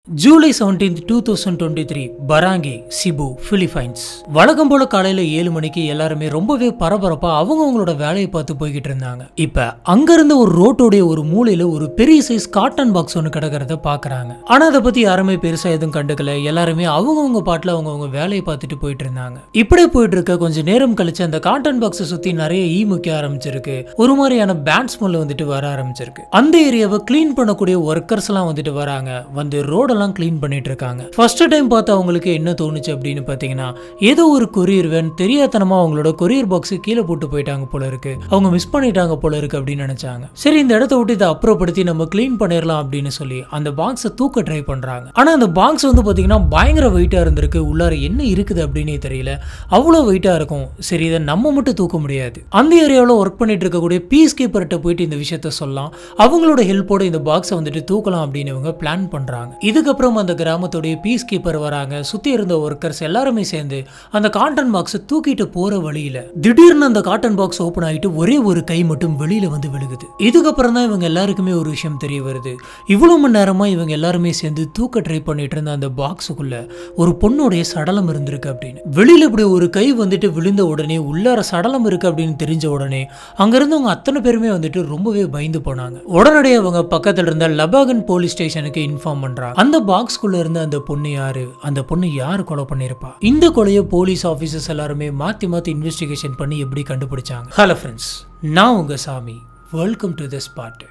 July 17, 2023 பராங்கி, Shibu, Philippines. வழக்கம் போல காலையில 7 மணிக்கு எல்லாருமே ரொம்பவே பரபரப்பா அவங்களோட வேலையை பார்த்து போய்கிட்டு இருந்தாங்க. இப்ப அங்கிருந்த ஒரு ரோட்டோடைய ஒரு மூலையில ஒரு பெரிய சைஸ் காட்டன் பாக்ஸ் ஒன்று கிடக்கிறத பாக்குறாங்க. ஆனா அதை பத்தி யாருமே பெருசா எதுவும் கண்டுக்கல. எல்லாருமே அவங்கவுங்க பாட்டுல அவங்கவுங்க வேலையை பார்த்துட்டு போயிட்டு இருந்தாங்க. இப்படியே போயிட்டு இருக்க கொஞ்சம் நேரம் கழிச்சு அந்த காட்டன் பாக்ஸை சுத்தி நிறைய முக்கிய ஆரம்பிச்சிருக்கு. ஒரு மாதிரியான பேண்ட் ஸ்மெல் வந்துட்டு வர ஆரம்பிச்சிருக்கு. அந்த ஏரியாவை கிளீன் பண்ணக்கூடிய ஒர்க்கர்ஸ் எல்லாம் வந்துட்டு வராங்க. வந்து ரோட கிளீன் பண்ணிட்டு இருக்காங்க. ஃபர்ஸ்ட் டைம் பார்த்து அவங்களுக்கு என்ன தோணுச்சு அப்படின்னு பாத்தீங்கன்னா, ஏதோ ஒரு கொரியர் வேன் தெரியாதனமா அவங்களோட கொரியர் பாக்ஸ் கீழே போட்டு போயிட்டாங்க போல இருக்கு, அவங்க மிஸ் பண்ணிட்டாங்க போல இருக்கு அப்படின்னு நினைச்சாங்க. சரி, இந்த இடத்த விட்டு இதை அப்புறப்படுத்தி நம்ம கிளீன் பண்ணிடலாம் அப்படின்னு சொல்லி அந்த பாக்ஸை தூக்க ட்ரை பண்றாங்க. ஆனா அந்த பாக்ஸ் வந்து பாத்தீங்கன்னா பயங்கர வெயிட்டா இருந்திருக்கு. உள்ளார என்ன இருக்குது அப்படின்னே தெரியல, அவ்வளவு வெயிட்டா இருக்கும். சரி, இதை நம்ம மட்டும் தூக்க முடியாது. அந்த ஏரியாவில் ஒர்க் பண்ணிட்டு இருக்கக்கூடிய பீஸ் கீப்பர்கிட்ட போயிட்டு இந்த விஷயத்த சொல்லலாம், அவங்களோட ஹெல்ப்போட இந்த பாக்ஸை வந்துட்டு தூக்கலாம் அப்படின்னு இவங்க பிளான் பண்றாங்க. இதுக்கப்புறம் அந்த கிராமத்துடைய பீஸ் கீப்பர் வராங்க. சுத்தி இருந்த ஒர்க்கர்ஸ் எல்லாருமே சேர்ந்து அந்த காட்டன் பாக்ஸ் தூக்கிட்டு போற வழியில திடீர்னு அந்த காட்டன் பாக்ஸ் ஓபன் ஆயிட்டு ஒரே ஒரு கை மட்டும் வெளியில வந்து விழுகுது. இதுக்கப்புறம் தான் இவங்க எல்லாருக்குமே ஒரு விஷயம் தெரிய வருது. இவ்வளவு மணி நேரமா இவங்க எல்லாருமே சேர்ந்து தூக்க ட்ரை பண்ணிட்டு இருந்த அந்த பாக்ஸுக்குள்ள ஒரு பொண்ணுடைய சடலம் இருந்திருக்கு அப்படின்னு. வெளியில இப்படி ஒரு கை வந்துட்டு விழுந்த உடனே உள்ளார சடலம் இருக்கு அப்படின்னு தெரிஞ்ச உடனே அங்க இருந்தவங்க அத்தனை பேருமே வந்துட்டு ரொம்பவே பயந்து போனாங்க. உடனடியாக அவங்க பக்கத்துல இருந்த லபாகன் போலீஸ் ஸ்டேஷனுக்கு இன்ஃபார்ம் பண்றாங்க. அந்த பாக்ஸ்குள்ள இருந்த அந்த பொண்ணு யாரு, அந்த பொண்ணு யாரு கொலை பண்ணிருப்பா, இந்த கொலையை போலீஸ் ஆபீசர்ஸ் எல்லாருமே மாத்தி இன்வெஸ்டிகேஷன் பண்ணி எப்படி கண்டுபிடிச்சாங்க. ஹலோ ஃப்ரெண்ட்ஸ், நான் உங்க சாமி. Welcome to the spot.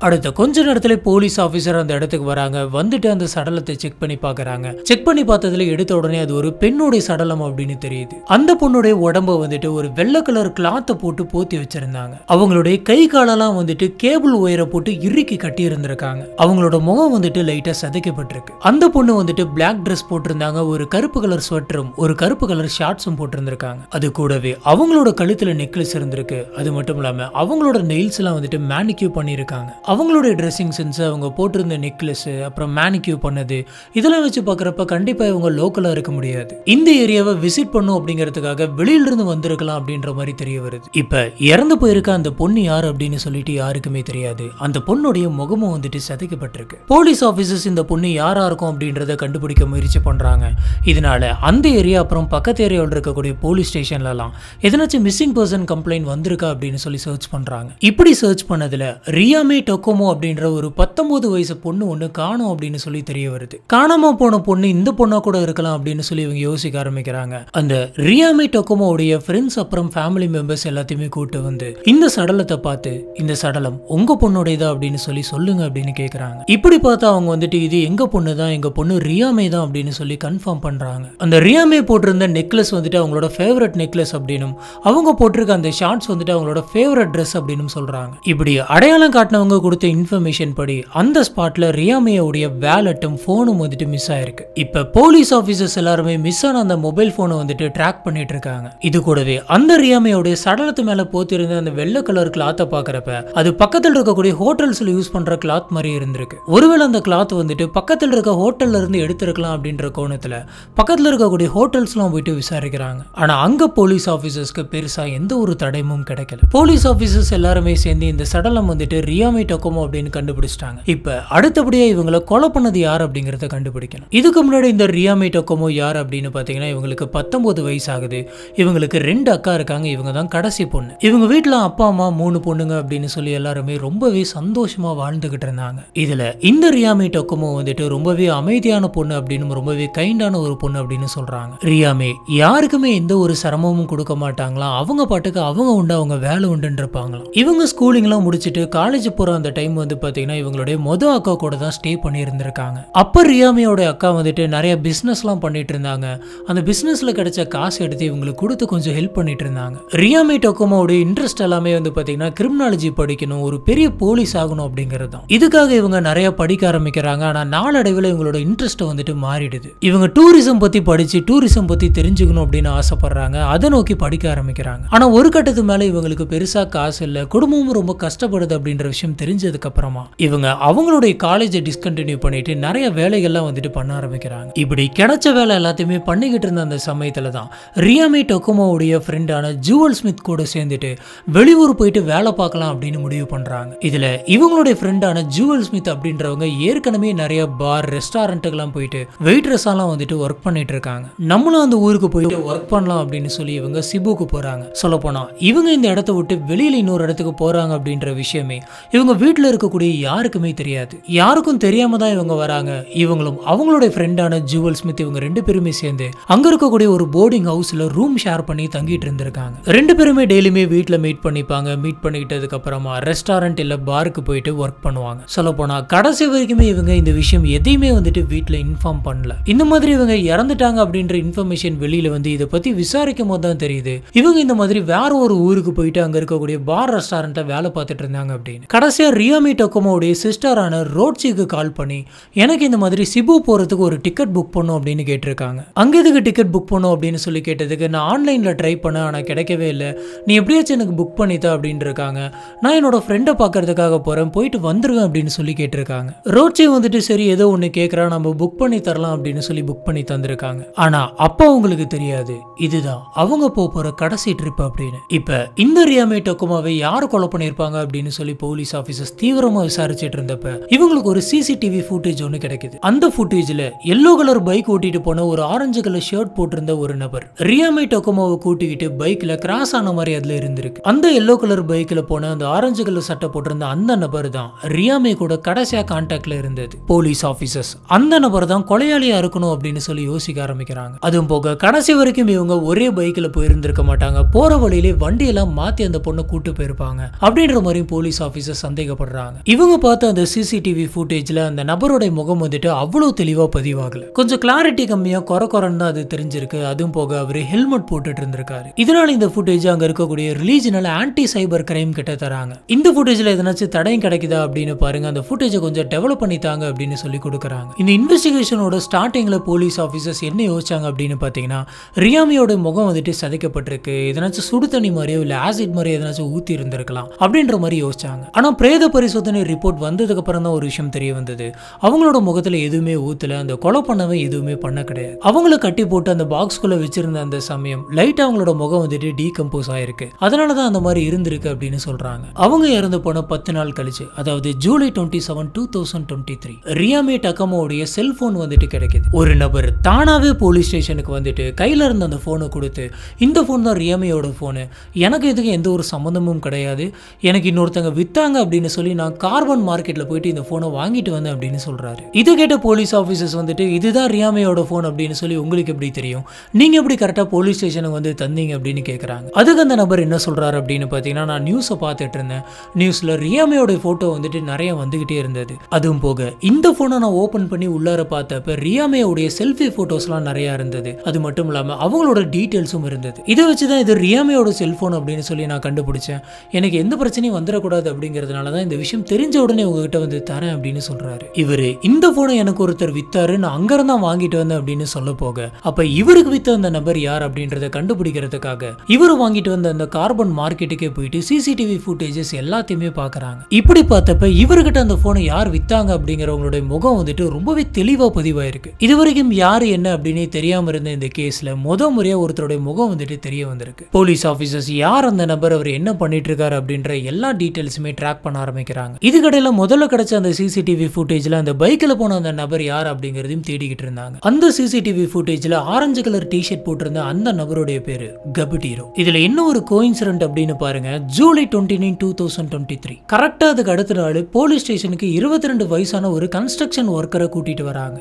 அடுத்த கொஞ்ச நேரத்துல போலீஸ் ஆபீசர் அந்த இடத்துக்கு வராங்க. வந்துட்டு அந்த சடலத்தை செக் பண்ணி பாக்குறாங்க. செக் பண்ணி பார்த்ததுல எடுத்த உடனே அது ஒரு பெண்ணுடைய சடலம் அப்படின்னு தெரியுது. அந்த பொண்ணுடைய உடம்ப வந்துட்டு ஒரு வெள்ளை கலர் கிளாத்தை போட்டு போத்தி வச்சிருந்தாங்க. அவங்களுடைய கை காலெல்லாம் வந்துட்டு கேபிள் ஒயரை போட்டு இறுக்கி கட்டி இருந்திருக்காங்க. அவங்களோட முகம் வந்துட்டு லைட்டா சதைக்கப்பட்டிருக்கு. அந்த பொண்ணு வந்துட்டு பிளாக் ட்ரெஸ் போட்டிருந்தாங்க. ஒரு கருப்பு கலர் ஸ்வெட்டரும் ஒரு கருப்பு கலர் ஷார்ட்ஸும் போட்டிருந்திருக்காங்க. அது கூடவே அவங்களோட கழுத்துல நெக்லஸ் இருந்திருக்கு. அது மட்டும் இல்லாம அவங்களோட நெயில்ஸ் எல்லாம் வந்துட்டு மேனிக்யூ பண்ணிருக்காங்க. அவங்களுடைய ட்ரெஸ்ஸிங் சென்ஸ், அவங்க போட்டிருந்த நெக்லஸ், அப்புறம் மேனிக்யூ பண்ணது, இதெல்லாம் வச்சு பார்க்குறப்ப கண்டிப்பாக இவங்க லோக்கலாக இருக்க முடியாது. இந்த ஏரியாவை விசிட் பண்ணும் அப்படிங்கிறதுக்காக வெளியிலிருந்து வந்திருக்கலாம் அப்படின்ற மாதிரி தெரிய வருது. இப்போ இறந்து போயிருக்க அந்த பொண்ணு யார் அப்படின்னு சொல்லிட்டு யாருக்குமே தெரியாது. அந்த பொண்ணுடைய முகமும் வந்துட்டு சதைக்கப்பட்டிருக்கு. போலீஸ் ஆஃபீஸர்ஸ் இந்த பொண்ணு யாரா இருக்கும் அப்படின்றத கண்டுபிடிக்க முயற்சி பண்றாங்க. இதனால அந்த ஏரியா அப்புறம் பக்கத்து ஏரியாவில் இருக்கக்கூடிய போலீஸ் ஸ்டேஷன்லாம் எதனாச்சும் மிஸ்ஸிங் பர்சன் கம்ப்ளைண்ட் வந்திருக்கா அப்படின்னு சொல்லி சர்ச் பண்றாங்க. இப்படி சர்ச் பண்ணதுல ரியாமே டொக்கோமோ அப்படின்ற ஒரு 19 வயசு பொண்ணு ஒண்ணு காணோம் அப்படின்னு சொல்லி தெரிய வருது. காணாம போன பொண்ணு இந்த பொண்ணா கூட இருக்கலாம் அப்படின்னு சொல்லி இவங்க யோசிக்க ஆரம்பிக்கிறாங்க. அந்த ரியாமே டொக்கோமோடைய ஃப்ரெண்ட்ஸ் அப்புறம் ஃபேமிலி மெம்பர்ஸ் எல்லாத்தையுமே கூட்டு வந்து இந்த சடலத்தை பார்த்து, இந்த சடலம் உங்க பொண்ணுடையதா அப்படின்னு சொல்லி சொல்லுங்க அப்படின்னு கேட்கறாங்க. இப்படி பார்த்தா அவங்க வந்துட்டு இது எங்க பொண்ணு தான், எங்க பொண்ணு ரியாமே தான் அப்படின்னு சொல்லி கன்ஃபார்ம் பண்றாங்க. அந்த ரியாமே போட்டிருந்த நெக்லஸ் வந்துட்டு அவங்களோட ஃபேவரட் நெக்லஸ் அப்படின்னும், அவங்க போட்டிருக்க அந்த ஷார்ட்ஸ் வந்துட்டு அவங்களோட ஃபேவரட் ட்ரெஸ் அப்படின்னு சொல்றாங்க. இப்படி அடையாளம் காட்டினவங்க கொடுத்த இன்ஃபர்மேஷன் படி அந்த ஸ்பாட்ல ரியாமேயோட வேலட்டும் போனும் வந்துட்டு மிஸ் ஆயிருக்கு. இப்ப போலீஸ் ஆபீசர்ஸ் எல்லாருமே மிஸ் ஆன அந்த மொபைல் போனை வந்துட்டு ட்ராக் பண்ணிட்டு இருக்காங்க. இது கூடவே அந்த ரியாமேயோட சடலத்து மேல போத்திருந்த அந்த வெள்ளை கலர் கிளாத்தை பாக்குறப்ப அது பக்கத்தில் இருக்கக்கூடிய ஹோட்டல்ஸ்ல யூஸ் பண்ற கிளாத் மாதிரி இருந்திருக்கு. ஒருவேளை அந்த கிளாத் வந்துட்டு பக்கத்தில் இருக்க ஹோட்டல்ல இருந்து எடுத்திருக்கலாம் அப்படின்ற கோணத்துல பக்கத்துல இருக்கக்கூடிய ஹோட்டல்ஸ்லாம் போயிட்டு விசாரிக்கிறாங்க. ஆனா அங்க போலீஸ் ஆபீசர்ஸ்க்கு பெருசா எந்த ஒரு தடயமும் கிடைக்கல. போலீஸ் ஆபீசர்ஸ் எல்லாருமே சேர்ந்து இந்த சடலம் வந்துட்டு ரியாமே டொக்கோமோ அப்படின்னு கண்டுபிடிச்சிட்டாங்க. இப்ப அடுத்தபடியா இவங்களை கொலை பண்ணது யார் அப்படிங்கறத கண்டுபிடிக்கணும். இதுக்கு முன்னாடி இந்த ரியாமே டொக்கோமோ யார் அப்படின்னு பாத்தீங்கன்னா, இவங்களுக்கு 19 வயசு ஆகுது. இவங்களுக்கு 2 அக்கா இருக்காங்க. இவங்க தான் கடைசி பொண்ணு. இவங்க வீட்டுல அப்பா அம்மா 3 பொண்ணுங்க அப்படின்னு சொல்லி எல்லாருமே ரொம்பவே சந்தோஷமா வாழ்ந்துகிட்டு இருந்தாங்க. இதுல இந்த ரியாமே டொக்கோமோ வந்துட்டு ரொம்பவே அமைதியான பொண்ணு அப்படின்னு, ரொம்பவே கைண்டான ஒரு பொண்ணு அப்படின்னு சொல்றாங்க. ரியாமே யாருக்குமே எந்த ஒரு சிரமமும் கொடுக்க மாட்டாங்களாம். அவங்க பாட்டுக்கு அவங்க உண்டு, அவங்க வேலை உண்டுன்னு இருப்பாங்களாம். இவங்க ஸ்கூலிங் எல்லாம் முடிச்சுட்டு காலேஜ் போற அந்த டைம் வந்து பாத்தீங்கன்னா இவங்களுடைய மொத அக்கா கூட தான் ஸ்டே பண்ணி இருந்திருக்காங்க. அப்ப ரியாமேயோட அக்கா வந்துட்டு நிறைய பிசினஸ் எல்லாம் பண்ணிட்டு இருந்தாங்க. அந்த பிசினஸ்ல கிடைச்ச காசு எடுத்து இவங்களுக்கு கொடுத்து கொஞ்சம் ஹெல்ப் பண்ணிட்டு இருந்தாங்க. ரியாமே டொக்கோமோட இன்ட்ரெஸ்ட் எல்லாமே வந்து பாத்தீங்கன்னா கிரிமினாலஜி படிக்கணும், ஒரு பெரிய போலீஸ் ஆகணும் அப்படிங்கிறது தான். இதுக்காக இவங்க நிறைய படிக்க ஆரம்பிக்கிறாங்க. ஆனா நாளடைவில் இவங்களோட இன்ட்ரெஸ்ட் வந்துட்டு மாறிடுது. இவங்க டூரிசம் பத்தி படிச்சு டூரிசம் பத்தி தெரிஞ்சுக்கணும் அப்படின்னு ஆசைப்படுறாங்க. அதை நோக்கி படிக்க ஆரம்பிக்கிறாங்க. ஆனா ஒரு கட்டத்து மேல இவங்களுக்கு பெருசா காசு இல்ல, குடும்பமும் ரொம்ப கஷ்டப்படுது அப்படின்ற விஷயம் தெரிஞ்சு தெரிஞ்சதுக்கு அப்புறமா இவங்க அவங்களுடைய காலேஜை டிஸ்கண்டினியூ பண்ணிட்டு நிறைய வேலைகள்லாம் வந்துட்டு பண்ண ஆரம்பிக்கிறாங்க. இப்படி கிடைச்ச வேலை எல்லாத்தையுமே பண்ணிக்கிட்டு இருந்த அந்த சமயத்துல தான் ரியாமி டொகோமோவுடைய ஃப்ரெண்டான ஜூவல் ஸ்மித் கூட சேர்ந்துட்டு வெளியூர் போயிட்டு வேலை பார்க்கலாம் அப்படின்னு முடிவு பண்றாங்க. இதுல இவங்களுடைய ஃப்ரெண்டான ஜூவல் ஸ்மித் அப்படின்றவங்க ஏற்கனவே நிறைய பார் ரெஸ்டாரண்ட்டுக்கெல்லாம் போயிட்டு வெயிட்ரஸாலாம் வந்துட்டு ஒர்க் பண்ணிட்டு இருக்காங்க. நம்மளும் அந்த ஊருக்கு போயிட்டு ஒர்க் பண்ணலாம் அப்படின்னு சொல்லி இவங்க சிபுக்கு போறாங்க. சொல்ல போனா இவங்க இந்த இடத்த விட்டு வெளியில இன்னொரு இடத்துக்கு போறாங்க அப்படின்ற விஷயமே இவங்க வீட்டுல இருக்கக்கூடிய யாருக்குமே தெரியாது. யாருக்கும் தெரியாம தான் இவங்க வராங்க. இவங்களும் அவங்களுடைய ஃப்ரெண்டான ஜூவல் ஸ்மித் இவங்க ரெண்டு பேருமே சேர்ந்து அங்க இருக்கக்கூடிய ஒரு போர்டிங் ஹவுஸ்ல ரூம் ஷேர் பண்ணி தங்கிட்டு இருந்திருக்காங்க. ரெண்டு பேருமே டெய்லியுமே வீட்டுல மீட் பண்ணிப்பாங்க. மீட் பண்ணிக்கிட்டதுக்கு அப்புறமா ரெஸ்டாரண்ட் இல்ல பாருக்கு போயிட்டு ஒர்க் பண்ணுவாங்க. சொல்ல போனா கடைசி வரைக்குமே இவங்க இந்த விஷயம் எதையுமே வந்துட்டு வீட்டுல இன்ஃபார்ம் பண்ணல. இந்த மாதிரி இவங்க இறந்துட்டாங்க அப்படின்ற இன்ஃபர்மேஷன் வெளியில வந்து இதை பத்தி விசாரிக்கும் போது தான் தெரியுது இவங்க இந்த மாதிரி வேற ஒரு ஊருக்கு போயிட்டு அங்க இருக்கக்கூடிய பார் ரெஸ்டாரண்ட்ல வேலை பார்த்துட்டு இருந்தாங்க அப்படின்னு. கடைசியா ரியாமி டொகோமோவுடைய சிஸ்டரான ரோட்சிக்கு கால் பண்ணி எனக்கு இந்த மாதிரி சிபு போறதுக்கு ஒரு டிக்கெட் புக் பண்ணும் அப்படின்னு கேட்டிருக்காங்க. அங்க எதுக்கு டிக்கெட் புக் பண்ணும் அப்படின்னு சொல்லி கேட்டதுக்கு நான் ஆன்லைன்ல ட்ரை பண்ணேன் ஆனா கிடைக்கவே இல்லை, நீ எப்படியாச்சும் எனக்கு புக் பண்ணித்தா அப்படின்னு இருக்காங்க. நான் என்னோட ஃப்ரெண்டை பார்க்கறதுக்காக போறேன், போயிட்டு வந்துருவேன் அப்படின்னு சொல்லி கேட்டிருக்காங்க. ரோட்சி வந்துட்டு சரி ஏதோ ஒன்று கேட்குறா, நம்ம புக் பண்ணி தரலாம் அப்படின்னு சொல்லி புக் பண்ணி தந்திருக்காங்க. ஆனா அப்போ அவங்களுக்கு தெரியாது இதுதான் அவங்க போற கடைசி ட்ரிப் அப்படின்னு. இப்ப இந்த ரியாமி டொகோமோவை யாரு கொலை பண்ணிருப்பாங்க அப்படின்னு சொல்லி போலீஸ் ஆபீசர்ஸ் தீவிரமா விசாரிச்சுட்டு இருந்தப்ப இவங்களுக்கு ஒரு சிசிடிவி ஃபுட்டேஜ் ஒன்று கிடைக்குது. அந்த ஃபுட்டேஜ்ல எல்லோ கலர் பைக் ஓட்டிட்டு போன ஒரு ஆரஞ்சு கலர் ஷர்ட் போட்டிருந்த ஒரு நபர் ரியாமி டொகோமோவை கூட்டிக்கிட்டு பைக்ல கிராஸ் ஆன மாதிரி அதுல இருந்திருக்கு. அந்த எல்லோ கலர் பைக்ல போன அந்த ஆரஞ்சு கலர் சட்டை போட்டிருந்த அந்த நபர் தான் ரியாமி கூட கடைசியா கான்டாக்ட்ல இருந்தது. போலீஸ் ஆபீசர்ஸ் அந்த நபர் தான் கொலையாளியா இருக்கணும் அப்படின்னு சொல்லி யோசிக்க ஆரம்பிக்கிறாங்க. அதுவும் போக கடைசி வரைக்கும் இவங்க ஒரே பைக்ல போயிருந்திருக்க மாட்டாங்க, போற வழியிலே வண்டியெல்லாம் மாத்தி அந்த பொண்ணை கூட்டு போயிருப்பாங்க அப்படின்ற மாதிரி போலீஸ் ஆபீசர் சந்தேகப்படுறாங்க. இவங்க பார்த்த அந்த சிசிடிவி ஃபுட்டேஜ்ல அந்த நபருடைய முகம் வந்துட்டு அவ்வளவு தெளிவா பதிவாகல, கொஞ்சம் கிளாரிட்டி கம்மியா குறன்னு தான் அது தெரிஞ்சிருக்கு. அதுவும் போக அவரு ஹெல்மெட் போட்டுட்டு இருந்திருக்காரு. இதனால இந்த ஃபுட்டேஜ் அங்க இருக்கக்கூடிய ரிலீஜனல் ஆன்டி சைபர் கிரைம் கிட்ட தராங்க. இந்த ஃபுட்டேஜ்ல எதனாச்சும் தடையும் கிடைக்குதா அப்படின்னு பாருங்க, அந்த ஃபுட்டேஜை கொஞ்சம் டெவலப் பண்ணித்தாங்க அப்படின்னு சொல்லி கொடுக்குறாங்க. இந்த இன்வெஸ்டிகேஷனோட ஸ்டார்டிங்ல போலீஸ் ஆபீசர்ஸ் என்ன யோசிச்சாங்க அப்படின்னு பாத்தீங்கன்னா ரியாமியோட முகம் வந்துட்டு சதைக்கப்பட்டிருக்கு, எதனாச்சும் சுடு தண்ணி மாதிரியோ இல்ல ஆசிட் மாதிரியோ எதனாச்சும் ஊத்தி இருந்திருக்கலாம் அப்படின்ற மாதிரி யோசிச்சாங்க. ஆனா பிரேத பரிசோதனை ரிப்போர்ட் வந்ததுக்கு அப்புறம் தான் ஒரு விஷயம் தெரிய வந்தது, அவங்களோட முகத்துல எதுவுமே ஊத்தல, அந்த கொலை பண்ணவே எதுவுமே பண்ண கிடையாது. அவங்கள கட்டி போட்டு அந்த பாக்ஸ்குள்ள வச்சிருந்த அந்த சமயம் லைட் அவங்களோட முகம் வந்துட்டு டீகம்போஸ் ஆயிருக்கு, அதனாலதான் அந்த மாதிரி இருந்திருக்கு அப்படின்னு சொல்றாங்க. அவங்க இறந்து போன 10 நாள் கழிச்சு, அதாவது ஜூலை 27, 2023 ரியாமி டொகோமோவுடைய செல்போன் வந்துட்டு கிடைக்குது. ஒரு நபர் தானாவே போலீஸ் ஸ்டேஷனுக்கு வந்துட்டு கையில இருந்த அந்த போனை கொடுத்து இந்த போன் தான் ரியாமியோட போனு, எனக்கு இதுக்கு எந்த ஒரு சம்பந்தமும் கிடையாது, எனக்கு இன்னொருத்தங்க வித்தாங்க அப்படின்னு சொல்லி நான் கார்பன் மார்க்கெட்ல போயிட்டு இந்த போனை வாங்கிட்டு வந்தேன் அப்படின்னு சொல்றாரு. இதை கேட்ட போலீஸ் ஆபீசர்ஸ் வந்துட்டு இதுதான் ரியாமியோட போன் அப்படின்னு சொல்லி உங்களுக்கு எப்படி தெரியும், நீங்க எப்படி கரெக்டா போலீஸ் ஸ்டேஷனுக்கு வந்து தந்தீங்க அப்படின்னு கேட்கறாங்க. அதுக்கு அந்த நபர் என்ன சொல்றாரு அப்படின்னு பாத்தீங்கன்னா, நான் நியூஸை பார்த்துட்டு இருந்தேன், நியூஸ்ல ரியாமியோட போட்டோ வந்துட்டு நிறைய வந்துகிட்டே இருந்தது, அதுவும் போக இந்த போனை நான் ஓபன் பண்ணி உள்ளார பார்த்தப்ப ரியாமியோடைய செல்ஃபி போட்டோஸ்லாம் நிறைய இருந்தது, அது மட்டும் இல்லாம அவங்களோட டீடைல்ஸும் இருந்தது. இதை வச்சுதான் இது ரியாமியோட செல்போன் அப்படின்னு சொல்லி நான் கண்டுபிடிச்சேன், எனக்கு எந்த பிரச்சனையும் வந்துடக்கூடாது அப்படிங்கிறதுனால தான் இந்த விஷயம் தெரிஞ்ச உடனே உங்ககிட்ட வந்து தரேன் அப்படின்னு சொல்றாரு. இவரு இந்த போனை எனக்கு ஒருத்தர் வித்தாரு, நான் அங்கிருந்தா வாங்கிட்டு வந்தேன் அப்படின்னு சொல்ல போக, அப்ப இவருக்கு வித்த அந்த நபர் யார் அப்படின்றத கண்டுபிடிக்கிறதுக்காக இவரு வாங்கிட்டு வந்த அந்த கார்பன் மார்க்கெட்டுக்கே போயிட்டு சிசிடிவி ஃபுட்டேஜஸ் எல்லாத்தையுமே பாக்குறாங்க. இப்படி பார்த்தப்ப இவர்கிட்ட அந்த போனை யார் வித்தாங்க அப்படிங்கிறவங்களுடைய முகம் வந்துட்டு ரொம்பவே தெளிவா பதிவாயிருக்கு. இதுவரைக்கும் யாரு என்ன அப்படின்னு தெரியாம இருந்த இந்த கேஸ்ல முறையா ஒருத்தருடைய முகம் வந்துட்டு தெரிய வந்திருக்கு. போலீஸ் ஆபீசர்ஸ் யார் அந்த நபர், அவர் என்ன பண்ணிட்டு இருக்காரு அப்படின்ற எல்லா டீடைல்ஸுமே ட்ராக் பண்ண ஆரம்பிக்கிறாங்க. இதுக்கடையில முதல்ல கிடைச்ச அந்த சிசிடிவி ஃபுட்டேஜ்ல அந்த பைக்ல போன அந்த நபர் யார் அப்படிங்கறதையும் தேடிக்கிட்டு இருந்தாங்க. அந்த சிசிடிவி ஃபுட்டேஜ்ல ஆரஞ்சு கலர் டி-ஷர்ட் போட்டிருந்த அந்த நபருடைய பேரு கபுட்டீரோ. இதுல என்ன ஒரு கோயின்சிடென்ட் அப்படின்னு பாருங்க, ஜூலை 29, 2023 கரெக்டா அதுக்கு அடுத்த நாள் போலீஸ் ஸ்டேஷனுக்கு 22 வயசான ஒரு கன்ஸ்ட்ரக்ஷன் ஒர்க்கரை கூட்டிட்டு வராங்க.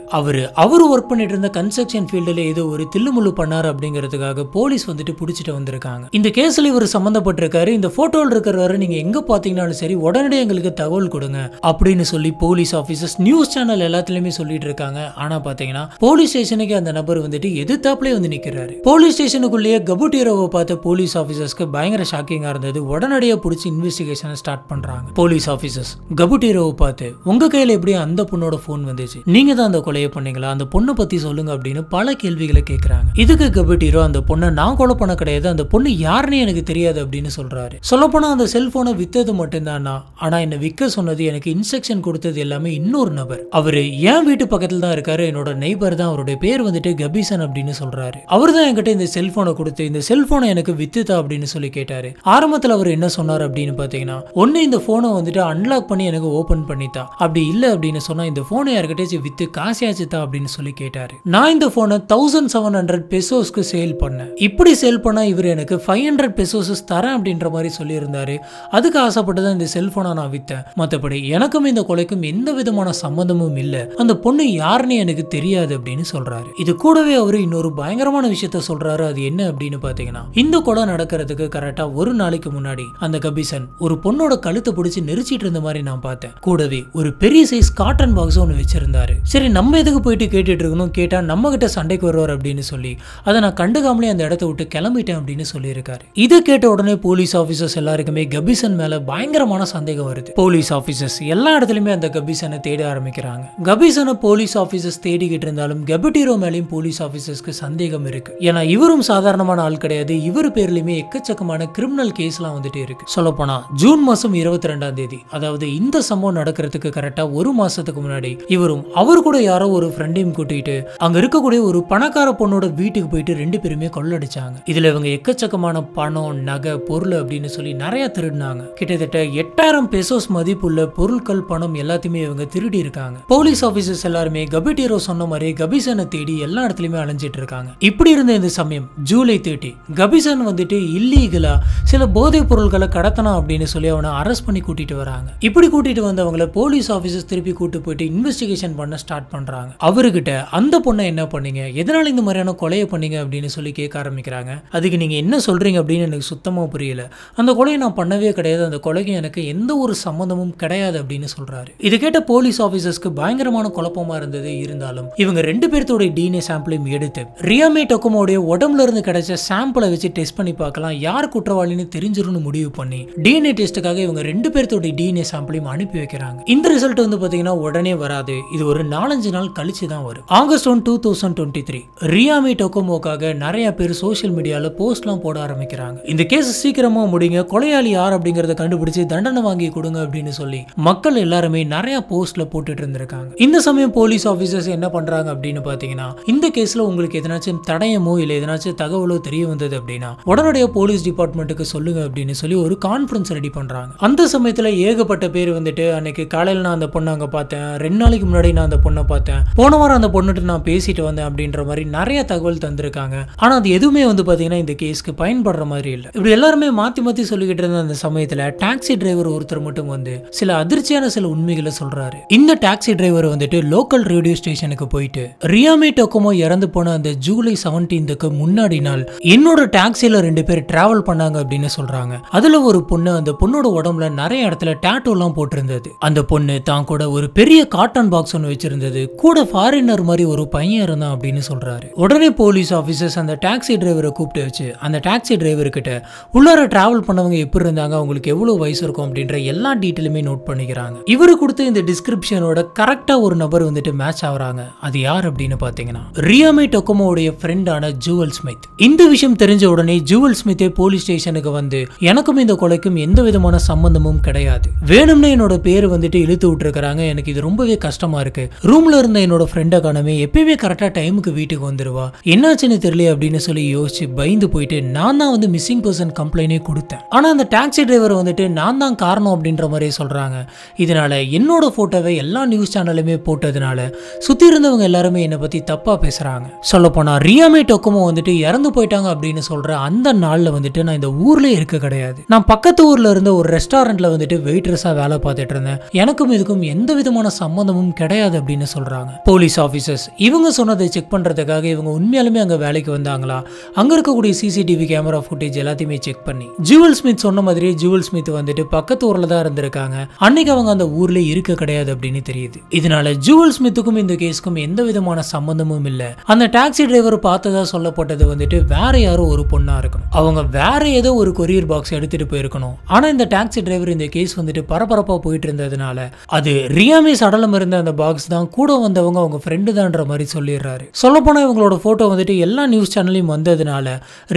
அவரு ஒர்க் பண்ணிட்டு இருந்த கன்ஸ்ட்ரக்ஷன் ஃபீல்டுல ஏதோ ஒரு தில்லுமுள்ளு பண்ணாரு அப்படிங்கிறதுக்காக போலீஸ் வந்துட்டு புடிச்சிட்டு வந்திருக்காங்க. இந்த கேஸ்ல இவர் சம்பந்தப்பட்டிருக்காரு, இந்த போட்டோல இருக்கிறவரை நீங்க எங்க பாத்தீங்கன்னாலும் சரி உடனடியே எங்களுக்கு தகவல் கொடுங்க அப்படின்னு சொல்லி போலீஸ் ஆபீசர்ஸ் நியூஸ் சேனல் எல்லாத்துலயுமே சொல்லிட்டு இருக்காங்க. ஆனா பாத்தீங்கன்னா போலீஸ் ஸ்டேஷனுக்கு அந்த நபர் வந்துட்டு எதிர்த்தாப்புலயே வந்து நிக்கிறாரு. போலீஸ் ஸ்டேஷனுக்குள்ளேயே கபுட்டீரோவை பார்த்த போலீஸ் ஆபீசர்ஸ்க்கு பயங்கர ஷாக்கிங்கா இருந்தது. உடனடியே பிடிச்சி இன்வெஸ்டிகேஷன் ஸ்டார்ட் பண்றாங்க. போலீஸ் ஆபீசர்ஸ் கபுட்டீரோவை பார்த்து உங்க கையில எப்படி அந்த பொண்ணோட போன் வந்துச்சு, நீங்க தான் அந்த கொலையை பண்ணீங்களா, அந்த பொண்ணை பத்தி சொல்லுங்க அப்படின்னு பல கேள்விகளை கேட்கறாங்க. இதுக்கு கபுட்டீரோ அந்த பொண்ணை நான் கொலை பண்ண கிடையாது, அந்த பொண்ணு யாருன்னு எனக்கு தெரியாது அப்படின்னு சொல்றாரு. சொல்ல போனா அந்த செல்போனை வித்தது மட்டும்தானா, ஆனா என்ன விற்க சொன்னது, எனக்கு இன்ஸ்ட்ரக்ஷன் கொடுத்தது எல்லாமே இன்னொரு நபர். அவரு என் வீட்டு பக்கத்துல தான் இருக்காரு, என்னோட நெய்பர் தான், அவருடைய பேர் வந்துட்டு கபீசன் அப்படின்னு சொல்றாரு. அவர் தான் என்கிட்ட இந்த செல்போனை கொடுத்து இந்த செல்போனை எனக்கு வித்துதா அப்படின்னு சொல்லி கேட்டாரு. ஆரம்பத்துல அவர் என்ன சொன்னார் அப்படின்னு பாத்தீங்கன்னா, ஒன்னு இந்த போனை வந்துட்டு அன்லாக் பண்ணி எனக்கு ஓபன் பண்ணித்தா, அப்படி இல்ல அப்படின்னு சொன்னா இந்த போனை யார்கிட்டயாச்சும் வித்து காசியாச்சுதா அப்படின்னு சொல்லி கேட்டாரு. நான் இந்த போனை 1700 பெசோஸ்க்கு சேல் பண்ணேன். இப்படி சேல் பண்ணா இவர் எனக்கு 500 பெசோஸ் தரேன் அப்படின்ற மாதிரி சொல்லி இருந்தாரு. அதுக்கு ஆசைப்பட்டு தான் இந்த செல்போனை நான் வித்தேன். மத்தபடி எனக்கும் இந்த கொலைக்கும் எந்த விதமான சம்பந்தமும் இல்ல, அந்த பொண்ணு யாருன்னு எனக்கு தெரியாது அப்படின்னு சொல்றாரு. இது கூடவே அவரு இன்னொரு பயங்கரமான விஷயத்த சொல்றாரு. அது என்ன அப்படின்னு பாத்தீங்கன்னா, இந்த கொலை நடக்கிறதுக்கு கரெக்டா ஒரு நாளைக்கு முன்னாடி அந்த கபீசன் ஒரு பொண்ணோட கழுத்தை பிடிச்சி நெரிச்சிட்டு இருந்த மாதிரி நான் பார்த்தேன். கூடவே ஒரு பெரிய சைஸ் காட்டன் பாக்ஸ் ஒன்று வச்சிருந்தாரு. சரி நம்ம எதுக்கு போயிட்டு கேட்டுட்டு இருக்கணும், கேட்டா நம்ம கிட்ட சண்டைக்கு வருவார் அப்படின்னு சொல்லி அதை நான் கண்டுக்காமலே அந்த இடத்த விட்டு கிளம்பிட்டேன் அப்படின்னு சொல்லியிருக்காரு. இதை கேட்ட உடனே போலீஸ் ஆபீசர்ஸ் எல்லாருக்குமே கபீசன் மேல பயங்கரமான சந்தேகம் வருது. போலீஸ் ஆபீசர்ஸ் எல்லா இடத்துலயுமே அந்த கபீசனை தேட ஆரம்பிக்கிறாங்க. கபீசனை போலீஸ் ஆபீசர்ஸ் தேடிக்கிட்டு இருந்தாலும் கெபட்டிரோ மேலேயும் போலீஸ் ஆபீசர்ஸ்க்கு சந்தேகம் இருக்கு. ஏன்னா இவரும் சாதாரணமான ஆள் கிடையாது, இவர் பேர்லயுமே எக்கச்சக்கமான கிரிமினல் கேஸ்லாம் வந்துட்டு இருக்கு. சொல்லப்போனா ஜூன் மாசம் 22ஆம் தேதி, அதாவது இந்த சம்பவம் நடக்கிறதுக்கு கரெக்டா ஒரு மாசத்துக்கு முன்னாடி இவரும் அவர் கூட யாரோ ஒரு ஃப்ரெண்டையும் கூட்டிட்டு அங்க இருக்கக்கூடிய ஒரு பணக்கார பொண்ணோட வீட்டுக்கு போயிட்டு 2 பேருமே கொள்ளடிச்சாங்க. இதுல இவங்க எக்கச்சக்கமான பணம், நகை, பொருள் அப்படின்னு சொல்லி நிறைய திருடினாங்க. கிட்டத்தட்ட 8000 பெசோஸ் மதிப்புள்ள பொருட்கள், பணம் எல்லாத்தையுமே இவங்க திருடி இருக்காங்க. போலீஸ் ஆபீசர்ஸ் எல்லாருமே கெபட்டிரோ சொன்ன மாதிரி கபீசனை தேடி எல்லா இடத்துலயுமே அலைஞ்சிட்டு இருக்காங்க. இப்படி இருந்த இந்த சமயம் ஜூலை 30 கபீசன் வந்துட்டு இல்லீகலா சில போதைப் பொருட்களை கடத்தனா அப்படின்னு சொல்லி அவனை அரெஸ்ட் பண்ணி கூட்டிட்டு வராங்க. இப்படி கூட்டிட்டு வந்தவங்களை போலீஸ் ஆபீசர்ஸ் திருப்பி கூட்டு போயிட்டு இன்வெஸ்டிகேஷன் பண்ண ஸ்டார்ட் பண்றாங்க. அவர்கிட்ட அந்த பொண்ணை என்ன பண்ணீங்க, எதனால இந்த மாதிரியான கொலையை பண்ணீங்க அப்படின்னு சொல்லி கேட்க ஆரம்பிக்கிறாங்க. அதுக்கு நீங்க என்ன சொல்றீங்க அப்படின்னு எனக்கு சுத்தமா புரியல, அந்த கொலையை நான் பண்ணவே கிடையாது, அந்த கொலைக்கு எனக்கு எந்த ஒரு சம்பந்தமும் கிடையாது அப்படின்னு சொல்றாரு. இது கேட்ட போலீஸ் ஆபீசர்ஸ்க்கு பயங்கரமான குழப்பமா இருந்தது. இருந்தாலும் இவங்க 2 பேர்த்தோட டிஎன்ஏ சாம்பிளையும் எடுத்து ரியாமே டொகோமோடைய உடம்புல இருந்து கிடைச்ச சாம்பிளை வச்சு டெஸ்ட் பண்ணி பார்க்கலாம், யார் குற்றவாளின்னு தெரிஞ்சிரும்னு முடிவு பண்ணி டிஎன்ஏ டெஸ்ட்டுக்காக இவங்க 2 பேர்த்தோட டிஎன்ஏ சாம்பிளையும் அனுப்பி வைக்கிறாங்க. இந்த ரிசல்ட் வந்து பாத்தீங்கன்னா உடனே வராது, இது ஒரு 4-5 நாள் கழிச்சு தான் வரும். ஆகஸ்ட் 2023 ரியாமே டொகோமோக்காக நிறைய பேர் சோசியல் மீடியால போஸ்ட்லாம் போட ஆரம்பிக்கிறாங்க. இந்த கேஸ் சீக்கிரமா முடிங்க, கொலையாளி யார் அப்படிங்கறத கண்டுபிடிச்சு தண்டனை வாங்கி கொடுங்க அப்படின்னு சொல்லி மக்கள் எல்லாருமே நிறைய போஸ்ட்ல போட்டுட்டு இருந்திருக்காங்க. இந்த சமயம் போலீஸ் ஆபீசர்ஸ் என்ன பண்றாங்க அப்படின்னு பாத்தீங்கன்னா, இந்த கேஸ்ல உங்களுக்கு எதனாச்சும் தடயமோ இல்ல எதனாச்சும் தகவலோ தெரிய வந்தது அப்படின்னா உடனடியாக போலீஸ் டிபார்ட்மெண்ட்டுக்கு சொல்லுங்க அப்படின்னு சொல்லி ஒரு கான்ஃபரன்ஸ் ரெடி பண்றாங்க. அந்த சமயத்துல ஏகப்பட்ட பேர் வந்துட்டு அன்னைக்கு காலையில நான் அந்த பொண்ணை அங்க பார்த்தேன், 2 நாளைக்கு முன்னாடி நான் அந்த பொண்ணை பார்த்தேன், போன வாரம் அந்த பொண்ணுட்டு நான் பேசிட்டு வந்தேன் அப்படின்ற மாதிரி நிறைய தகவல் தந்திருக்காங்க. ஆனா அது எதுவுமே வந்து பாத்தீங்கன்னா இந்த கேஸ்க்கு பயன்படுற மாதிரி இல்ல. இப்படி எல்லாருமே மாத்தி மாத்தி சொல்லிக்கிட்டு இருந்த அந்த சமயத்துல டாக்ஸி டிரைவர் ஒருத்தர் மட்டும் வந்து சில அதிர்ச்சியான சில உண்மைகளை சொல்றாரு. இந்த டாக்ஸி டிரைவர் வந்துட்டு லோக்கல் ரேடியோ ஸ்டேஷனுக்கு போயிட்டு ரியாமே டொகோமோ இறந்து போன அந்த ஜூலை 17க்கு முன்னாடி நாள் என்னோட டாக்ஸில 2 பேர் டிராவல் பண்ணாங்க அப்படின்னு சொல்றாங்க. அதுல ஒரு பொண்ணு, அந்த பொண்ணோட உடம்புல நிறைய இடத்துல டாட்டூ எல்லாம் போட்டிருந்தது. அந்த பொண்ணு தான் கூட ஒரு பெரிய காட்டன் பாக்ஸ் ஒன்று வச்சிருந்தது, கூட ஃபாரினர் மாதிரி ஒரு பையன் இருந்தான் அப்படின்னு சொல்றாரு. உடனே போலீஸ் ஆபீசர்ஸ் அந்த டாக்ஸி டிரைவரை கூப்பிட்டு வச்சு அந்த டாக்ஸி டிரைவர் கிட்ட உள்ளார டிராவல் பண்ணவங்க எப்படி இருந்தாங்க, அவங்களுக்கு எவ்வளவு வயசு இருக்கும் அப்படின்ற எல்லா டீட்டெயிலுமே நோட் பண்ணிக்கிறாங்க. இவரு கொடுத்த இந்த டிஸ்கிரிப்ஷனோட கரெக்டா ஒரு நபர் வந்துட்டு மேட்ச் ஆகுறாங்க. அது யார் அப்படின்னு பாத்தீங்கன்னா ரியாமே டொகோமோவுடைய ஃப்ரெண்டான ஜூவல் ஸ்மித். இந்த விஷயம் தெரிஞ்ச உடனே ஜூவல் ஸ்மித்தே போலீஸ் ஸ்டேஷனுக்கு வந்து எனக்கும் இந்த கொலைக்கும் எந்த விதமான சம்பந்தமும் கிடையாது, வேணும்னே என்னோட பேரு வந்துட்டு இழுத்து விட்டுருக்காங்க, எனக்கு இது ரொம்பவே கஷ்டமா இருக்கு, ரூம்ல இருந்த என்னோட ஃப்ரெண்டை காணமே, எப்பயுமே கரெக்டா டைமுக்கு வீட்டுக்கு வந்துருவா, என்னாச்சுன்னு தெரியல அப்படின்னு சொல்லி யோசிச்சு பயந்து போயிட்டு நான் தான் வந்து மிஸ்ஸிங் பர்சன் கம்ப்ளைண்டே கொடுத்தேன். ஆனா அந்த டாக்ஸி டிரைவர் வந்துட்டு நான் தான் காரணம் அப்படின்ற மாதிரி சொல்றாங்க. இதனால என்னோட போட்டோவை எல்லா நியூஸ் சேனலுமே போட்டதுனால சுத்தி இருந்தவங்க எல்லாருமே என்னை பத்தி தப்பா பேசுறாங்க. சொல்ல போனா ரியாமே டொகோமோ வந்துட்டு இறந்து போயிட்டாங்க அப்படின்னு சொல்ற அந்த நாள்ல வந்துட்டு நான் இந்த ஊர்ல இருக்க கிடையாது, நான் பக்கத்து ஊர்ல இருந்த ஒரு ரெஸ்டாரண்ட்ல வந்துட்டு வெயிட்ரஸா வேலை பார்த்துட்டு இருந்தேன், எனக்கும் இதுக்கும் எந்த விதமான சம்பந்தமும் கிடையாது அப்படின்னு சொல்றாங்க. போலீஸ் ஆபீசர்ஸ் இவங்க சொன்னதை செக் பண்றதுக்காக இவங்க உண்மையாலுமே அங்க வேலைக்கு வந்தாங்களா, அங்க இருக்கக்கூடிய சிசிடிவி கேமரா ஃபுட்டேஜ் எல்லாத்தையுமே செக் பண்ணி ஜூவல் ஸ்மித் சொன்ன மாதிரி ஜூவல் ஸ்மித் வந்துட்டு பக்கத்து ஊர்ல தான் இருந்திருக்காங்க, அன்னைக்கு அவங்க அந்த ஊர்ல இருக்க கிடையாது அப்படின்னு தெரியுது. இதனால ஜூவல் ஸ்மித்துக்கும் இந்த கேஸ்க்கும் எந்த விதமான சம்பந்தமும் இல்ல. அந்த டாக்ஸி டிரைவர் பார்த்ததா சொல்லப்பட்டது வந்துட்டு வேற யாரோ ஒரு பொண்ணா இருக்கணும், அவங்க வேற ஏதோ ஒரு கொரியர் பாக்ஸ் எடுத்துட்டு போயிருக்கணும். ஆனா இந்த டாக்ஸி டிரைவர் இந்த கேஸ் வந்துட்டு பரபரப்பா போயிட்டு இருந்ததுனால அது ரியாமே சடலம் இருந்த அந்த பாக்ஸ் தான், கூட வந்தவங்க அவங்க ஃப்ரெண்டு தான்ற மாதிரி சொல்லிடுறாரு. சொல்ல போனா இவங்களோட போட்டோ வந்துட்டு எல்லா நியூஸ் சேனலையும் வந்ததுனால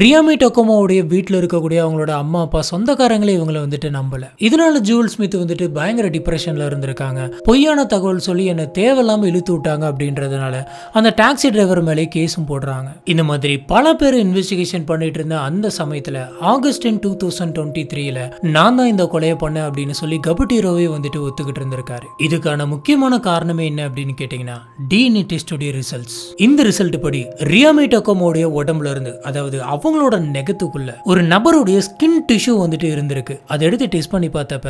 ரியாமே டொகோமோவுடைய வீட்டில் இருக்கக்கூடிய அவங்களோட அம்மா அப்பா சொந்தக்காரங்களே இவங்களை வந்துட்டு நம்பல. இதனால இதனால ஜூல் ஸ்மித் வந்துட்டு பயங்கர டிப்ரெஷன்ல இருந்திருக்காங்க. பொய்யான தகவல் சொல்லி என்ன தேவையில்லாம இழுத்து விட்டாங்க அப்படின்றதுனால அந்த டாக்ஸி டிரைவர் மேலே கேஸும் போடுறாங்க. இந்த மாதிரி பல பேர் இன்வெஸ்டிகேஷன் பண்ணிட்டு இருந்த அந்த சமயத்துல ஆகஸ்ட் 2023ல நான் தான் இந்த கொலையை பண்ணேன் அப்படின்னு சொல்லி கபுட்டிரோவே வந்துட்டு ஒத்துக்கிட்டு இருந்திருக்காரு. இதுக்கான முக்கியமான காரணமே என்ன அப்படின்னு கேட்டீங்கன்னா டிஎன்ஏ டெஸ்டோட ரிசல்ட்ஸ். இந்த ரிசல்ட் படி ரியாமி டக்கோமோடைய உடம்புல இருந்து, அதாவது அவங்களோட நெகத்துக்குள்ள ஒரு நபருடைய ஸ்கின் டிஷ்யூ வந்துட்டு இருந்திருக்கு. அதை எடுத்து டெஸ்ட் பண்ணி பார்த்தப்ப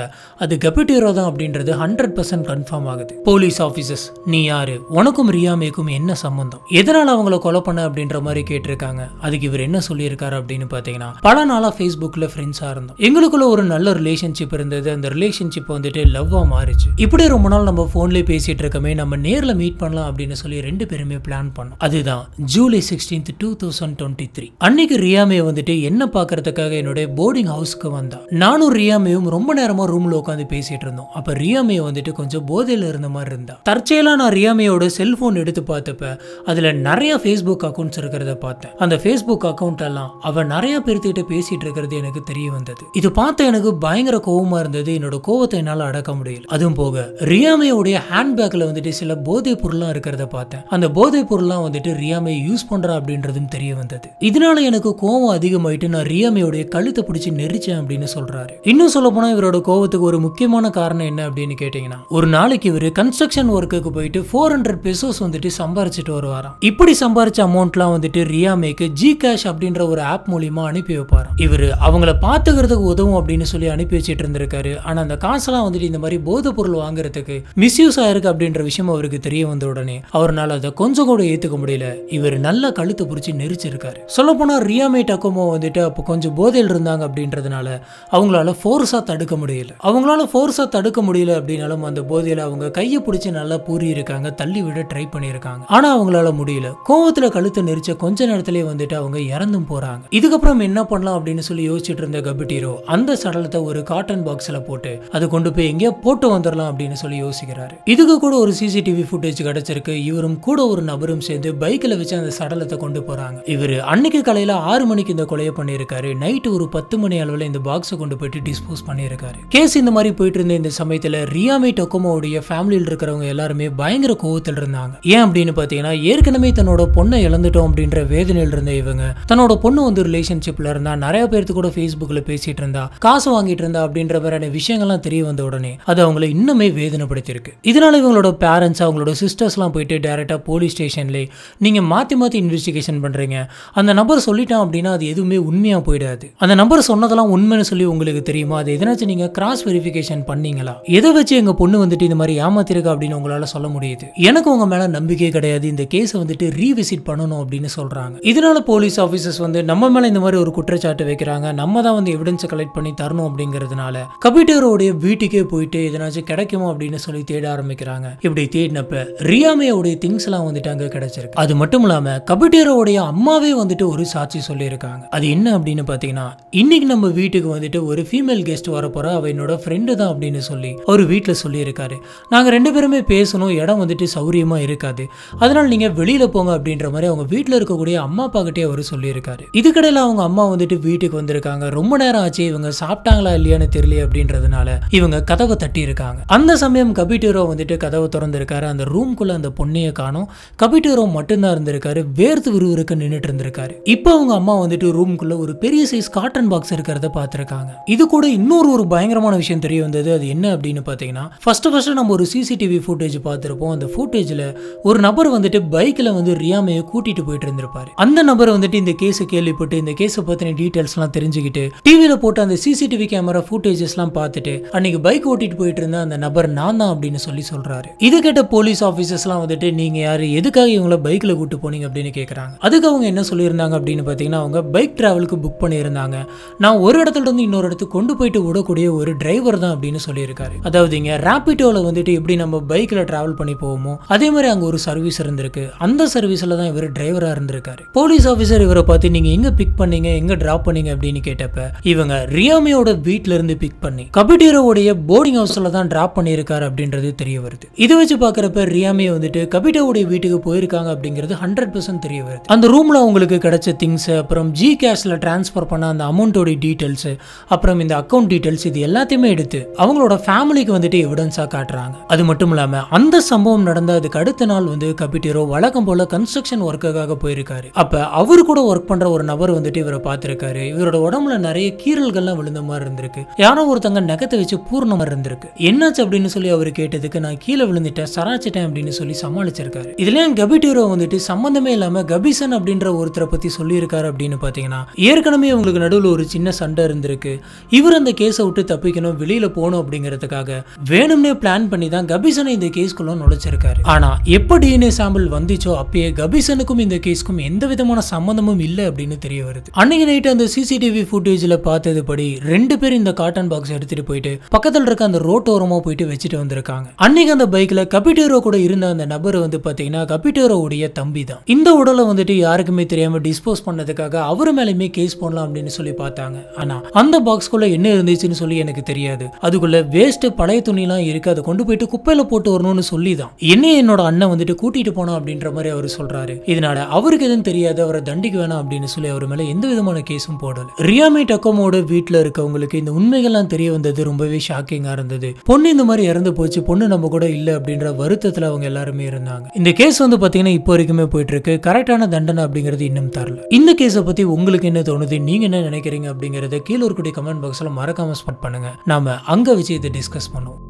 அது கபுட்டிரோ தான் அப்படின்றது 100% கன்ஃபார்ம் ஆகுது. போலீஸ் ஆபீசர்ஸ், நீ யாரு, உனக்கும் ரியாமேக்கும் என்ன சம்பந்தம், எதனால அவங்கள கொலை பண்ண அப்படின்ற மாதிரி கேட்டிருக்காங்க. அதுக்கு இவர் என்ன சொல்லியிருக்காரு அப்படின்னு பாத்தீங்கன்னா, பல நாளா ஃபேஸ்புக்ல ஃப்ரெண்ட்ஸா இருந்தோம், எங்களுக்குள்ள ஒரு நல்ல ரிலேஷன்ஷிப் இருந்தது, அந்த ரிலேஷன்ஷிப் வந்துட்டு லவ்வா மாறிச்சு. இப்படியே ரொம்ப நாள் நம்ம போன்லயே பேசிட்டு இருக்கமே, நம்ம நேர்ல மீட் பண்ணலாம் அப்படின்னு சொல்லி ரெண்டு பேருமே பிளான் பண்ணோம். அதுதான் ஜூலை 16, 2023. அன்னைக்கு ரியாமே வந்துட்டு என்ன பாக்குறதுக்காக என்னுடைய போர்டிங் ஹவுஸ்க்கு வந்தா. நானும் ரியாமேயும் ரொம்ப நேரமா ரூம்ல உட்காந்து பேசிட்டு இருந்தோம். அப்ப ரியாமே வந்துட்டு கொஞ்சம் போதையில இருந்த மாதிரி இருந்தா. தற்செயலா நான் ரியாமேயோட செல்போன் எடுத்து பார்த்தப்ப அதுல நிறைய ஃபேஸ்புக் அக்கௌண்ட்ஸ் இருக்கிறத பார்த்தேன். அந்த ஃபேஸ்புக் அக்கௌண்ட் எல்லாம் அவ நிறைய பேர்த்திட்ட பேசிட்டு இருக்கிறது எனக்கு தெரிய வந்தது. இது பார்த்த எனக்கு பயங்கர கோவமா இருந்தது. என்னோட கோவத்தை என்னால அடக்க முடியல. அதுவும் போக ரியாமேயோடைய ஹேண்ட்பேக்ல வந்துட்டு சில போதை பொருள்லாம் இருக்கிறத பார்த்தேன். அந்த போதை பொருள்லாம் வந்துட்டு ரியாமே யூஸ் பண்றா அப்படின்றதும் தெரிய வந்தது. இதனால எனக்கு கோவம் அதிகமாயிட்டு நான் ரியாமேயோடைய கழுத்தை பிடிச்சி நெரிச்சேன் அப்படின்னு சொல்றாரு. இன்னும் சொல்ல போனா இவரோட கோவத்துக்கு ஒரு முக்கியமான காரணம் என்ன அப்படின்னு கேட்டீங்கன்னா, ஒரு நாளைக்கு இவரு கன்ஸ்ட்ரக்ஷன் ஒர்க்குக்கு போயிட்டு 400 பெசோஸ் வந்துட்டு சம்பாரிச்சிட்டு வருவாராம். இப்படி சம்பாரிச்ச அமௌண்ட்லாம் வந்துட்டு ரியாமேக்கு ஜி கேஷ் அப்படின்ற ஒரு ஆப் மூலியமா அனுப்பி வைப்பாராம். இவரு அவங்கள பாத்துக்கிறதுக்கு உதவும் அப்படின்னு சொல்லி அனுப்பி வச்சிட்டு இருந்திருக்காரு. ஆனா அந்த காசெல்லாம் வந்துட்டு இந்த மாதிரி போதை பொருள் வாங்குறதுக்கு மிஸ்யூஸ் ஆயிருக்கு அப்படின்ற விஷயம் அவருக்கு தெரிய வந்த உடனே அவரால் அதை கொஞ்சம் கூட ஏத்துக்க முடியல. இவர் நல்ல கழுத்தை பிடிச்சி நெரிச்சிருக்காரு. சொல்ல போனா ரியாமே டக்கோமோ வந்துட்டு அப்போ கொஞ்சம் போதையில் இருந்தாங்க அப்படின்றதுனால அவங்களால ஃபோர்ஸா தடுக்க முடியல. அப்படின்னாலும் அந்த போதையில அவங்க கையை பிடிச்சி நல்லா பூரி இருக்காங்க, தள்ளி விட ட்ரை பண்ணியிருக்காங்க. ஆனா அவங்களால முடியல. கோவத்துல கழுத்தை நெரிச்ச கொஞ்ச நேரத்திலேயே வந்துட்டு அவங்க இறந்தும் போறாங்க. இதுக்கப்புறம் என்ன பண்ணலாம் அப்படின்னு சொல்லி யோசிச்சுட்டு இருந்த கபுட்டிரோ அந்த சடலத்தை ஒரு காட்டன் பாக்ஸ்ல போட்டு அதை கொண்டு போய் எங்கேயோ போட்டு வந்துடலாம் அப்படின்னு சொல்லி யோசிக்கிறாரு. இதுக்கு கூட ஒரு சிசிடிவி ஃபுட்டேஜ் கிடைச்சிருக்கு. இவரும் கூட ஒரு நபரும் சேர்ந்து பைக்கில் வச்சு அந்த சடலத்தை கொண்டு போறாங்க. இவர் அன்னைக்கு காலையில 6 மணிக்கு இந்த கொலையை பண்ணியிருக்காரு. நைட்டு ஒரு 10 மணி அளவில் இந்த பாக்ஸை கொண்டு போயிட்டு டிஸ்போஸ் பண்ணியிருக்காரு. கேஸ் இந்த மாதிரி போயிட்டு இருந்த இந்த சமயத்துல ரியாமே டக்கோமோவுடைய ஃபேமிலியில் இருக்கிறவங்க எல்லாருமே பயங்கர கோவத்தில் இருந்தாங்க. ஏன் அப்படின்னு பாத்தீங்கன்னா, ஏற்கனவே தன்னோட பொண்ணை இழந்துட்டோம் அப்படின்ற வேதனையில் இருந்த இவங்க தன்னோட பொண்ணு வந்து ரிலேஷன்ஷிப்ல இருந்தா, நிறைய பேருக்கு கூட ஃபேஸ்புக்ல பேசிட்டு இருந்தா, காசு வாங்கிட்டு இருந்தா அப்படின்ற மாதிரியான விஷயங்கள்லாம் தெரிய வந்த உடனே அது அவங்களை இன்னுமே வேதனைப்படுத்திருக்கு. இதனால இவங்களோட பேரண்ட்ஸ் அவங்களோட சிஸ்டர்ஸ்லாம் போயிட்டு டைரக்டா போலீஸ் ஸ்டேஷன்ல நீங்க மாத்தி மாத்தி இன்வெஸ்டிகேஷன் பண்றீங்க, அந்த நபர் சொல்லிட்டான் அப்படின்னா அது எதுவுமே உண்மையா போயிடாது, அந்த நபர் சொன்னதெல்லாம் உண்மைன்னு சொல்லி உங்களுக்கு தெரியுமா, அது எதனாச்சும் நீங்க கிராஸ் வெரிஃபிகேஷன் பண்ணீங்களா, எதை வச்சு எங்க பொண்ணு வந்துட்டு இந்த மாதிரி ஏமாத்திருக்கா அப்படின்னு உங்களால சொல்ல முடியுது, எனக்கு உங்க மேல நம்பிக்கை கிடையாது, இந்த கேஸை வந்துட்டு ரீவிசிட் பண்ணணும் அப்படின்னு சொல்றாங்க. இதனால போலீஸ் ஆபீசர்ஸ் வந்து நம்ம மேல இந்த மாதிரி ஒரு குற்றச்சாட்டு வைக்கிறாங்க, நம்ம தான் வந்து எவிடன்ஸ் கலெக்ட் பண்ணி தரணும் அப்படிங்கிறதுனால கபுட்டிரோடைய வீட்டுக்கே போயிட்டு எதனாச்சும் கிடைக்குமோ அப்படின்னு சொல்லி தேட ஆரம்பிக்கிறாங்க. இப்படி தேடினப்ப ரியாமேயோடைய திங்ஸ் எல்லாம் வந்துட்டு அங்க கிடைச்சிருக்கு. அது மட்டும் இல்லாம கபுட்டிரோடைய அம்மாவே வந்துட்டு ஒரு சாட்சி சொல்லியிருக்காங்க. அது என்ன அப்படின்னு பாத்தீங்கன்னா, இன்னைக்கு நம்ம வீட்டுக்கு வந்துட்டு ஒரு ஃபீமேல் கெஸ்ட் வர போற, அவ என்னோட ஃப்ரெண்டு தான் அப்படின்னு சொல்லி ஒரு வீட்டுல சொல்லி இருக்காரு. நாங்க ரெண்டு பேருமே பேசணும், இடம் வந்துட்டு சௌரியமா இருக்காது, அதனால நீங்க வெளியில போங்க அப்படின்ற மாதிரி அவங்க வீட்டுல இருக்கக்கூடிய அம்மா அப்பா கிட்டே அவர் சொல்லி இருக்காரு. இதுக்கடையில அவங்க அம்மா வந்துட்டு வீட்டுக்கு வந்திருக்காங்க. ரொம்ப நேரம் ஆச்சு, இவங்க சாப்பிட்டாங்களா இல்லையான்னு தெரியல அப்படின்றதுனால இவங்க கதவை தட்டி இருக்காங்க. அந்த சமயம் கபுட்டிரோ வந்துட்டு கதவை திறந்திருக்காரு. அந்த ரூம்குள்ள அந்த பொண்ணைய காணோம். கபுட்டிரோ மட்டும்தான் இருந்திருக்காரு. வேர்த்து விறுவிறுக்க நின்னுட்டு இருந்திருக்காரு. இப்போ அவங்க அம்மா வந்துட்டு ரூம்குள்ள ஒரு பெரிய சைஸ் காட்டன் பாக்ஸ் இருக்கிறத பார்த்திருக்காங்க. இது கூட இன்னொரு ஒரு பயங்கரமான விஷயம் தெரிய வந்தது. அது என்ன அப்படின்னு பாத்தீங்கன்னா, ஃபர்ஸ்ட் நம்ம ஒரு சிசிடிவி ஃபுட்டேஜ் பார்த்திருப்போம். அந்த ஃபுட்டேஜ்ல ஒரு நபர் வந்துட்டு பைக்ல வந்து ரியாமையை கூட்டிட்டு போயிட்டு இருந்திருப்பாரு. அந்த நபர் வந்துட்டு இந்த கேஸ் கேள்விப்பட்டு இந்த கேஸை பத்தின டீடைல்ஸ் எல்லாம் தெரிஞ்சுக்கிட்டு டிவியில போட்டு அந்த சிசிடிவி கேமரா ஃபுட்டேஜஸ் எல்லாம் பார்த்துட்டு அன்னைக்கு பைக் ஓட்டிட்டு போயிட்டு இருந்த அந்த நபர் நான் தான் அப்படின்னு சொல்றாரு. இது கேட்ட போலீஸ் ஆபீசர்ஸ் எல்லாம் வந்துட்டு நீங்க யாரு, எதுக்காக இவங்களை பைக்ல கூட்டு போனீங்க அப்படின்னு கேக்குறாங்க. அதுக்கு அவங்க என்ன சொல்லியிருந்தாங்க அப்படின்னு பாத்தீங்கன்னா, அவங்க பைக் டிராவலுக்கு புக் பண்ணியிருந்தாங்க, நான் ஒரு இடத்துல இருந்து இன்னொரு இடத்துக்கு கொண்டு போயிட்டு விடக்கூடிய ஒரு டிரைவர் தான் அப்படின்னு சொல்லியிருக்காரு. அதாவது இங்க ராபிடோல வந்துட்டு எப்படி நம்ம பைக்ல டிராவல் பண்ணி போவோமோ அதே மாதிரி அங்க ஒரு சர்வீஸ் இருந்திருக்கு. அந்த சர்வீஸ்ல தான் இவர் டிரைவரா இருந்திருக்காரு. போலீஸ் ஆபீசர் இவரை பார்த்து நீங்க எங்க பிக் பண்ணீங்க, எங்க டிராப் பண்ணீங்க அப்படின்னு கேட்டப்ப இவங்க ரியாமையோட வீட்ல இருந்து பிக் பண்ணி கபுட்டிரோவுடைய போர்டிங் ஹவுஸ்ல தான் டிராப் பண்ணியிருக்காரு அப்படின்றது தெரிய வருது. இதை வச்சு பாக்குறப்ப ரியாமே வந்துட்டு கபுட்டிரோவுடைய வீட்டுக்கு போயிருக்காங்க அப்படிங்கிறது 100% தெரிய வருது. அந்த ரூம்ல அவங்களுக்கு கிடைச்ச திங்ஸ், அப்புறம் ஜி கேஷ்ல டிரான்ஸ்பர் பண்ண அந்த அமௌண்டோட டீடைல்ஸ், அப்புறம் இந்த அக்கௌண்ட் டீடைல்ஸ், இது எல்லாத்தையுமே எடுத்து அவங்களோட ஃபேமிலிக்கு வந்துட்டு எவிடன்ஸா காட்டுறாங்க. அது மட்டும் இல்லாம அந்த சம்பவம் நடந்த அதுக்கு அடுத்த நாள் வந்து கபிட்டேரோ வழக்கம் போல கன்ஸ்ட்ரக்ஷன் ஒர்க்குக்காக போயிருக்காரு. அப்ப அவரு கூட ஒர்க் பண்ற ஒரு நபர் வந்துட்டு இவரை பார்த்திருக்காரு. இவரோட உடம்புல நிறைய கீறல்கள்லாம் விழுந்த மாதிரி இருந்திருக்கு. யாரோ ஒருத்தங்க நகத்தை வச்சு பூர்ண மாதிரி இருந்திருக்கு. என்னாச்சு அப்படின்னு சொல்லி அவர் கேட்டதுக்கு நான் கீழே விழுந்துட்டேன், சராச்சிட்டேன் அப்படின்னு சொல்லி சமாளிச்சிருக்காரு. இதுல கபிட்டேரோ வந்துட்டு சம்பந்தமே இல்லாம கபிசன் அப்படின்ற ஒருத்தரை பத்தி சொல்லியிருக்காரு அப்படின்னு பாத்தீங்கன்னா, ஏற்கனவே உங்களுக்கு நடுவில் ஒரு சின்ன சண்டை இருந்திருக்கு. இவர் அந்த கேஸை விட்டு தப்பிக்கணும், வெளியில போகணும் அப்படிங்கிறதுக்காக வேணும்னே பிளான் பண்ணி தான் கபிசனை இந்த கேஸ்குள்ள நுழைச்சிருக்காரு. ஆனா எப்ப டிஎன்ஏ சாம்பிள் வந்துச்சோ அப்பயே கபிசனுக்கும் இந்த கேஸ்க்கும் எந்த விதமான சம்பந்தமும் இல்லை அப்படின்னு தெரிய வருது. அன்னைக்கு நைட் அந்த சிசிடிவி ஃபுட்டேஜ்ல பார்த்தது படி 2 பேர் இந்த காட்டன் பாக்ஸ் எடுத்துட்டு போயிட்டு பக்கத்துல இருக்க அந்த ரோட்டோரமா போயிட்டு வச்சுட்டு வந்திருக்காங்க. அன்னைக்கு அந்த பைக்ல கபிட்டேரோ கூட இருந்த அந்த நபர் வந்து பாத்தீங்கன்னா கபிட்டேரோவுடைய தம்பி தான். இந்த உடலை வந்துட்டு யாருக்குமே தெரியாம டிஸ்போஸ் பண்ணதுக்காக அவரு மேலேயுமே கேஸ் போடலாம் அப்படின்னு சொல்லி பார்த்தாங்க. ஆனா அந்த பாக்ஸ்குள்ள என்ன இருந்துச்சுன்னு சொல்லி எனக்கு தெரியாது. அதுக்குள்ள வேஸ்ட் பழைய துணிலாம் இருக்கு, அதை கொண்டு போயிட்டு குப்பையில போட்டு வரணும்னு சொல்லி தான் என்னோட அண்ணன் வந்துட்டு கூட்டிட்டு போனா அப்படின்ற மாதிரி அவர் சொல்றாரு. இதனால அவருக்கு எதுவும் தெரியாது, அவரை தண்டிக்க வேணாம் அப்படின்னு சொல்லி அவர் மேல எந்த விதமான கேஸும் போடல. ரியாமி டக்கோமோட வீட்டுல இருக்கவங்களுக்கு இந்த உண்மைகள்லாம் தெரிய வந்தது ரொம்பவே ஷாக்கிங்கா இருந்தது. பொண்ணு இந்த மாதிரி இறந்து போச்சு, பொண்ணு நம்ம கூட இல்ல அப்படின்ற வருத்தத்துல அவங்க எல்லாருமே இருந்தாங்க. இந்த கேஸ் வந்து பாத்தீங்கன்னா இப்போ வரைக்குமே போயிட்டு இருக்கு. கரெக்டான தண்டனை அப்படிங்கிறது இன்னும் தரல. இந்த கேஸை பத்தி உங்களுக்கு என்ன தோணுது, நீங்க என்ன நினைக்கிறீங்க அப்படிங்கறத கீழே இருக்கக்கூடிய கமெண்ட் பாக்ஸ்ல மறக்காம ஸ்பாட் பண்ணுங்க. நாம அங்க வச்சு இதை டிஸ்கஸ் பண்ணுவோம்.